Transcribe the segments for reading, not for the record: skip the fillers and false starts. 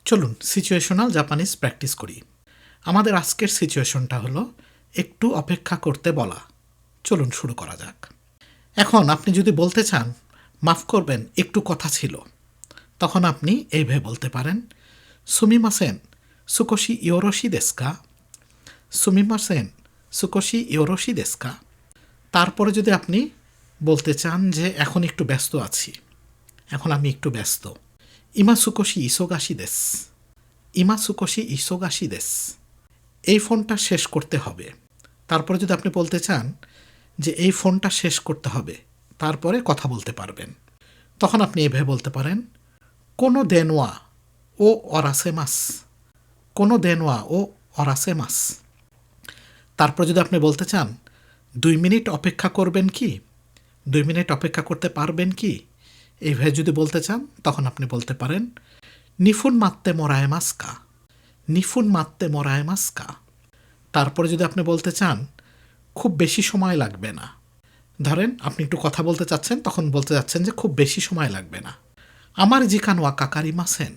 চলুন situational Japanese practice করি। আমাদের আজকের সিচুয়েশনটা হলো একটু অপেক্ষা করতে বলা। চলুন শুরু করা যাক। এখন আপনি যদি বলতে চান মাফ করবেন একটু কথা ছিল, তখন আপনি এইভাবে বলতে পারেন সুমিমাসেন সুকোশি ইয়োরোশি দেস্কা। সুমিমাসেন সুকোশি ইয়োরোশি দেস্কা। তারপরে যদি আপনি বলতে চান যে এখন একটু ব্যস্ত আছি, এখন আমি একটু ব্যস্ত, ইমা সুকোশি ইসোগাশি দেস। ইমা সুকোশি ইসোগাশি দেস। এই ফোনটা শেষ করতে হবে। তারপরে যদি আপনি বলতে চান যে এই ফোনটা শেষ করতে হবে, তারপরে কথা বলতে পারবেন, তখন আপনি এভাবে বলতে পারেন কোনো দেনওয়া ও অরাসেমাস। কোনো দেনওয়া ও অরাসেমাস। তারপর যদি আপনি বলতে চান 2 মিনিট অপেক্ষা করবেন কি, 2 মিনিট অপেক্ষা করতে পারবেন কি, এইভাবে যদি বলতে চান তখন আপনি বলতে পারেন নিফুন মাত্তে মোরায়েমাস্কা। নিফুন মাত্তে মোরায়েমাস্কা। তারপরে যদি আপনি বলতে চান খুব বেশি সময় লাগবে না, ধরেন আপনি একটু কথা বলতে চাচ্ছেন, তখন বলতে যাচ্ছেন যে খুব বেশি সময় লাগবে না, আমারি জিকানওয়া কাকারিমাসেন।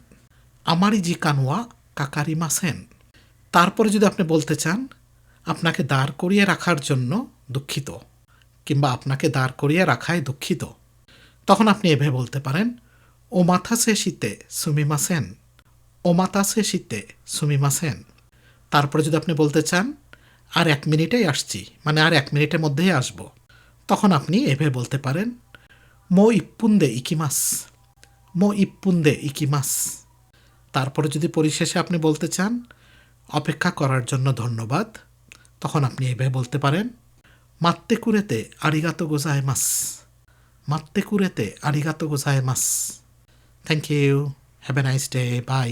আমারি জিকানওয়া কাকারিমাসেন। তারপরে যদি আপনি বলতে চান আপনাকে দাঁড় করিয়ে রাখার জন্য দুঃখিত, কিংবা আপনাকে দাঁড় করিয়ে রাখায় দুঃখিত, তখন আপনি এভাবে বলতে পারেন ও মাথাসে শীতে সুমিমাসেন। ও মাথাসে শীতে সুমিমাসেন। তারপরে যদি আপনি বলতে চান আর 1 মিনিটেই আসছি, মানে আর 1 মিনিটের মধ্যেই আসব, তখন আপনি এভাবে বলতে পারেন মো ইপ্পুন্দে ইকিমাস। মো ইপ্পুন্দে ইকিমাস। তারপরে যদি পরিশেষে আপনি বলতে চান অপেক্ষা করার জন্য ধন্যবাদ, তখন আপনি এভাবে বলতে পারেন মাত্তে কুরেতে আরিগাতো গোজাইমাস। মাত্তে কুরেতে আরিগাতো গোজাইমাস। Thank you. Have a nice day. By.